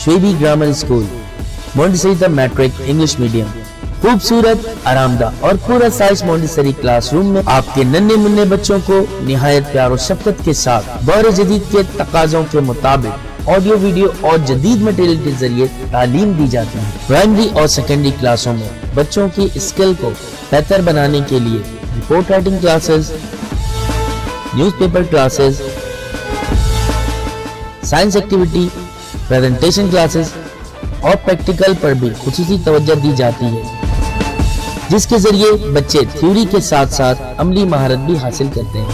शेबी grammar school, Montessori matric English medium. खूबसूरत, आरामदायक और पूरा साइज मोंटेसरी क्लासरूम में आपके नन्हे मुन्ने बच्चों को निहायत प्यार और शफकत के साथ दौर जदीद के तकाज़ों के मुताबिक ऑडियो, वीडियो और जदीद मटेरियल के जरिए तालीम दी जाती है। प्राइमरी और सेकेंडरी क्लासों में बच्चों की स्किल को बेहतर बनाने के लिए report writing classes, newspaper classes, science activity, presentation classes और प्रैक्टिकल पर भी खुसूसी तवज्जो दी जाती है, जिसके जरिए बच्चे थ्योरी के साथ साथ अमली महारत भी हासिल करते हैं।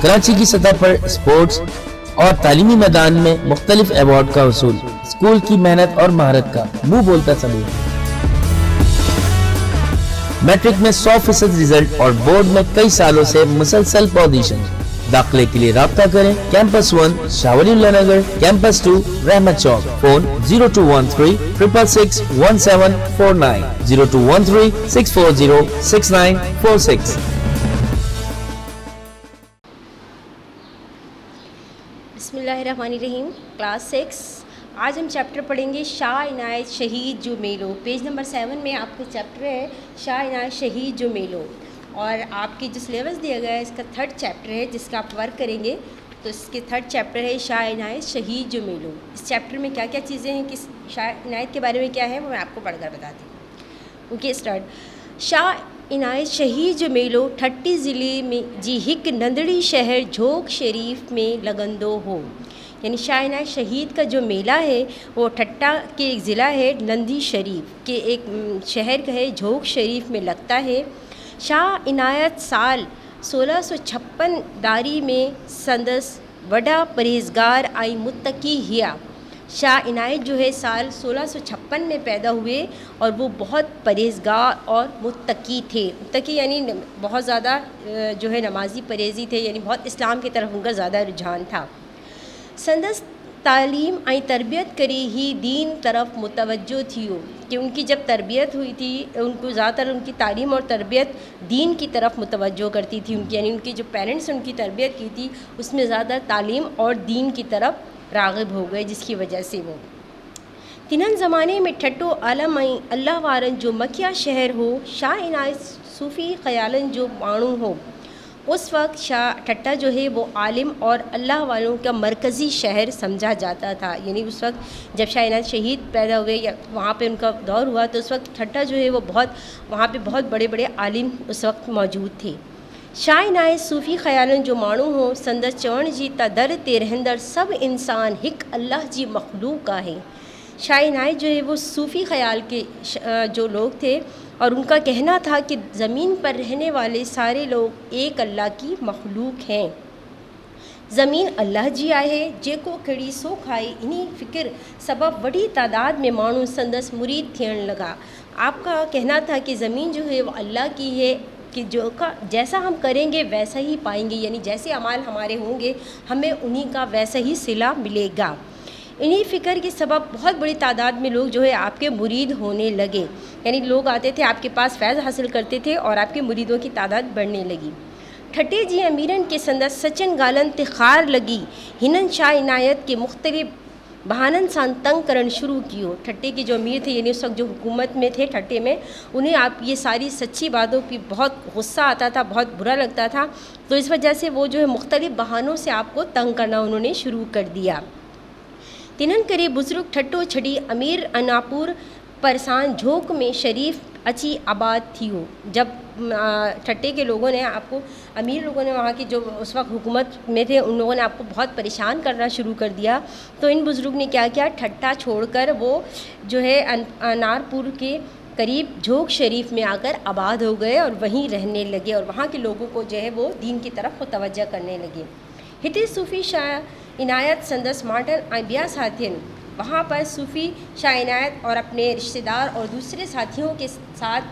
कराची की सतह पर स्पोर्ट्स और तालीमी मैदान में मुख्तलिफ अवार्ड का वसूल स्कूल की मेहनत और महारत का मुंह बोलता सबूत है। मैट्रिक में 100% रिजल्ट और बोर्ड में कई सालों से मुसलसल पोजीशन। दाखिले के लिए राब्ता करें कैंपस 1 शाहवलीउल्लाह नगर, कैंपस 2 रहमत चौक। फोन 0213 666 1749, 0213 640 6946। बिस्मिल्लाहिर्रहमानिर्रहीम। क्लास 6 आज हम चैप्टर पढ़ेंगे शाह इनायत शहीद जो मेलो। पेज नंबर 7 में आपका चैप्टर है शाह इनायत शहीद जो मेलो, और आपके जो सिलेबस दिया गया है इसका 3rd चैप्टर है जिसका आप वर्क करेंगे। तो इसके 3rd चैप्टर है शाह इनायत शहीद जो मेलो। इस चैप्टर में क्या क्या चीज़ें हैं, किस शाह इनायत के बारे में क्या है वो मैं आपको पढ़कर बताती हूँ। Okay start. शाह इनायत शहीद जो मेलो ठट्टी ज़िले में जी हिक नंदड़ी शहर झोंक शरीफ में लगंदो हो। यानी शाह इनायत शहीद का जो मेला है वो ठट्टा के एक ज़िला है नंदी शरीफ के एक शहर का है, झोंक शरीफ में लगता है। शाह इनायत साल 1656 दारी में संदस वडा परहेजगार आई मुत्तकी हिया। शाह इनायत जो है साल 1656 में पैदा हुए और वो बहुत परहेजगार और मुत्तकी थे। मुत्तकी यानी बहुत ज़्यादा जो है नमाजी परहेजी थे, यानी बहुत इस्लाम की तरफ उनका ज़्यादा रुझान था। संदस तालीम आई तरबियत करी ही दीन तरफ मुतवज्जो थी हो कि उनकी जब तरबियत हुई थी उनको ज़्यादातर उनकी तालीम और तरबियत दीन की तरफ मुतवज्जो करती थी। उनकी यानी उनके जो पेरेंट्स उनकी तरबियत की थी उसमें ज़्यादा तालीम और दीन की तरफ राग़िब हो गए, जिसकी वजह से वो तिनन ज़माने में ठट्टो आलम आई अल्लाह वारन जो मकिया शहर हो। शाह इनायत सूफ़ी ख़यालन जो मानू हो। उस वक्त शाह ठट्टा जो है वो आलिम और अल्लाह वालों का मरकज़ी शहर समझा जाता था। यानी उस वक्त जब शाह इनायत शहीद पैदा हुए या वहाँ पे उनका दौर हुआ तो उस वक्त ठट्टा जो है वो वहाँ पे बहुत बड़े बड़े आलिम उस वक्त मौजूद थे। शाह इनायत सूफ़ी ख़यालन जो मानू हो संदस चवण जी तदर ते रहंदड़ सब इंसान हिक अल्लाह जी मखलूक का है। शाह इनायत जो है वो सूफ़ी ख़याल के जो लोग थे और उनका कहना था कि ज़मीन पर रहने वाले सारे लोग एक अल्लाह की मखलूक हैं। ज़मीन अल्लाह जी आहे जेको खड़ी सो खाए। इन्हीं फ़िक्र सबब वड़ी तादाद में मानू संदस मुरीद थियण लगा। आपका कहना था कि ज़मीन जो है वो अल्लाह की है कि जो का जैसा हम करेंगे वैसा ही पाएंगे, यानी जैसे अमाल हमारे होंगे हमें उन्हीं का वैसा ही सिला मिलेगा। इन्हीं फ़िक्र के सबब बहुत बड़ी तादाद में लोग जो है आपके मुरीद होने लगे, यानी लोग आते थे आपके पास फैज़ हासिल करते थे और आपके मुरीदों की तादाद बढ़ने लगी। ठट्टे जी अमीरन के संदस सचन गालन तिखार लगी। हिनन शाह इनायत के मुख्तलिफ बहानन सान तंग करण शुरू कियो। ठट्टे के जो अमीर थे यानी उस वक्त जो हुकूमत में थे ठट्टे में, उन्हें आप ये सारी सच्ची बातों की बहुत गुस्सा आता था, बहुत बुरा लगता था। तो इस वजह से वो जो है मुख्तलिफ बहानों से आपको तंग करना उन्होंने शुरू कर दिया। तिनन करे बुजुर्ग ठट्टो छड़ी अमीर अनापुर परसान झोंक में शरीफ अच्छी आबाद थी हो। जब ठट्टे के लोगों ने आपको, अमीर लोगों ने वहाँ की जो उस वक्त हुकूमत में थे उन लोगों ने आपको बहुत परेशान करना शुरू कर दिया। तो इन बुज़ुर्ग ने क्या किया, ठट्टा छोड़कर वो जो है अनारपुर के करीब झोंक शरीफ में आकर आबाद हो गए और वहीं रहने लगे और वहाँ के लोगों को जो है वो दीन की तरफ मुतवज्जा करने लगे। हिते सूफ़ी शाह इनायत संदस माटन बिया साथियन, वहाँ पर सूफ़ी शाह इनायत और अपने रिश्तेदार और दूसरे साथियों के साथ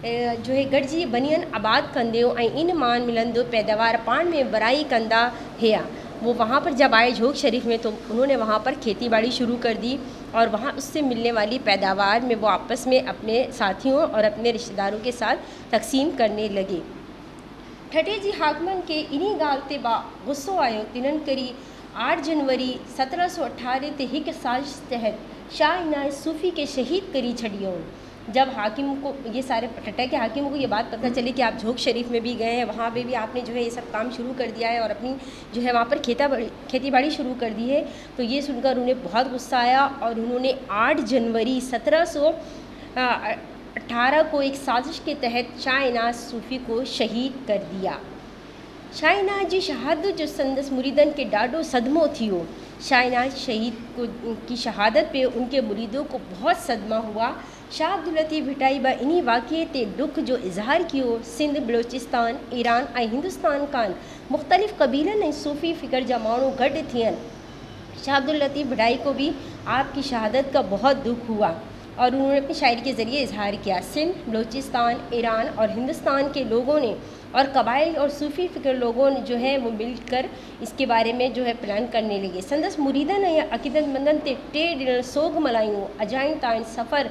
जो है गॾिजी बनियन आबाद कंदे इन मान मिलंदो पैदावार पाण में बराई कंदा हिया। वो वहाँ पर जब आए झोंक शरीफ में तो उन्होंने वहाँ पर खेती बाड़ी शुरू कर दी और वहाँ उससे मिलने वाली पैदावार में वो आपस में अपने साथियों और अपने रिश्तेदारों के साथ तकसीम करने लगे। ठटे जी हाकमन के इन्हीं ॻाल्हि ते गुस्सो आयो। तिन्हनि करी 8 जनवरी 1718 ते हिक साजिश तहत शाह इनायत सूफ़ी के शहीद करी छड़ियों। जब हाकिम को ये सारे टटा के हाकिमों को ये बात पता चली कि आप झोंक शरीफ में भी गए हैं, वहाँ पे भी आपने जो है ये सब काम शुरू कर दिया है और अपनी जो है वहाँ पर खेती बाड़ी शुरू कर दी है, तो ये सुनकर उन्हें बहुत गुस्सा आया और उन्होंने 8 जनवरी 1718 को एक साजिश के तहत शाह इनायत सूफ़ी को शहीद कर दिया। शाह इनायत जी शहादत जो संदस मुरीदन के ॾाढो सदमो थियो। शाह इनायत शहीद की शहादत पे उनके मुरीदों को बहुत सदमा हुआ। शाह अब्दुल लतीफ़ भिटाई बा इन्हीं वाक़े ते दुख जो इज़हार कियो। सिंध, बलोचिस्तान, ईरान ऐं हिंदुस्तान कान मुख़्तलिफ़ क़बीलनि ऐं सूफ़ी फ़िक्र जा माण्हू गॾु थियनि। शाह अब्दुल लतीफ़ भिटाई को भी आपकी शहादत का बहुत दुख हुआ और उन्होंने अपनी शायरी के ज़रिए इजहार किया। सिंध, बलोचिस्तान, ईरान और हिंदुस्तान के लोगों ने और कबाइल और सूफ़ी फ़िक्र लोगों ने जो है वो मिलकर इसके बारे में जो है प्लान करने लगे। संदस मुरीदन या अक़ीदतमंदन ते 3 ॾींहं सोग मल्हायूं। अजाइन ताईं सफ़र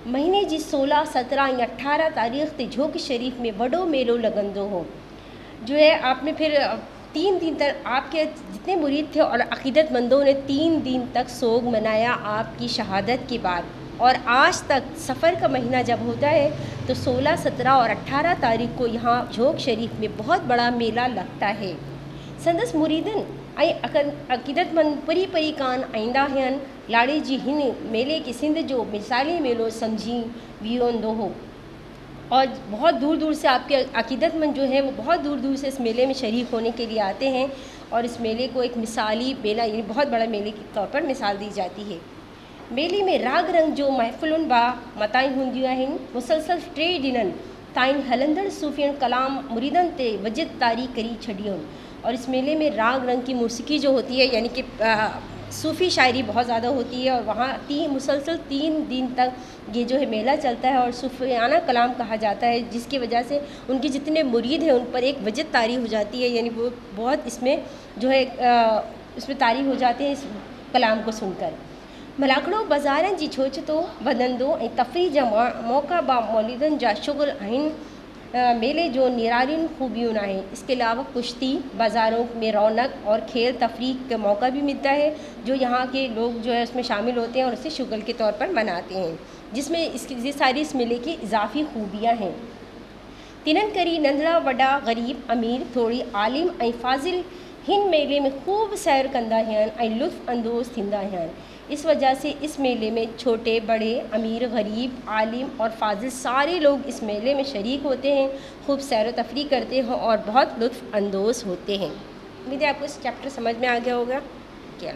महीने जी 16, 17 या 18 तारीख़ ते झोंक शरीफ में वॾो मेलो लॻंदो हो। जो है आपने फिर 3 दिन तक आपके जितने मुरीद थे और अक़ीदतमंदों ने 3 दिन तक सोग मनाया आपकी शहादत के बाद। और आज तक सफ़र का महीना जब होता है तो 16, 17 और 18 तारीख़ को यहाँ झोंक शरीफ में बहुत बड़ा मेला लगता है। संदस मुरीदन ऐं अक़ीदतमंद परी परी कान आईंदा आहिनि। लाड़े जी हिन मेले के सिंध जो मिसाली मेलो समझी वेंदो हो और बहुत दूर दूर से आपके अक़ीदतमंद जो है वो बहुत दूर दूर से इस मेले में शरीक होने के लिए आते हैं और इस मेले को एक मिसाली मेला यानी बहुत बड़ा मेले के तौर पर मिसाल दी जाती है। मेले में राग रंग जो महफ़िलुनि बा मताई हूंदियूं आहिनि। मुसलसल 3 ॾींहंनि ताईं हलंदड़ सूफ़ियन कलाम मुरीदन ते वजिद तारी करी छॾियूं। और इस मेले में राग रंग की मौसीकी जो होती है यानी कि सूफ़ी शायरी बहुत ज़्यादा होती है और वहाँ मुसलसल 3 दिन तक ये जो है मेला चलता है और सूफ़ियाना कलाम कहा जाता है, जिसकी वजह से उनके जितने मुरीद हैं उन पर एक वजिद तारी हो जाती है, यानी वो बहुत इसमें जो है इसमें तारी हो जाते हैं इस कलाम को सुनकर। मलाकड़ो बाज़ारनि जी छोचतो वधंदो ऐं तफ़रीह जा मौक़ा बा मौलिदनि जा शुगुल आहिनि। मेले जो निरालिन खूबियों आए। इसके अलावा कुश्ती, बाज़ारों में रौनक और खेल तफरीक का मौका भी मिलता है जो यहाँ के लोग जो है उसमें शामिल होते हैं और उसे शुगल के तौर पर मनाते हैं, जिसमें ये सारी इस मेले की इजाफी खूबियाँ हैं। तिनन करी नंढड़ा वॾा ग़रीब अमीर थोड़ी आलिम ऐं फाज़िल हिन मेले में खूब सैर कंदा आहिनि ऐं लुत्फ़ अंदोज़ थींदा आहिनि। इस वजह से इस मेले में छोटे बड़े अमीर गरीब आलिम और फाजिल सारे लोग इस मेले में शरीक होते हैं, खूब सैर व तफरीह करते हैं और बहुत लुत्फ़ अंदोज़ होते हैं। उम्मीद है आपको इस चैप्टर समझ में आ गया होगा। क्या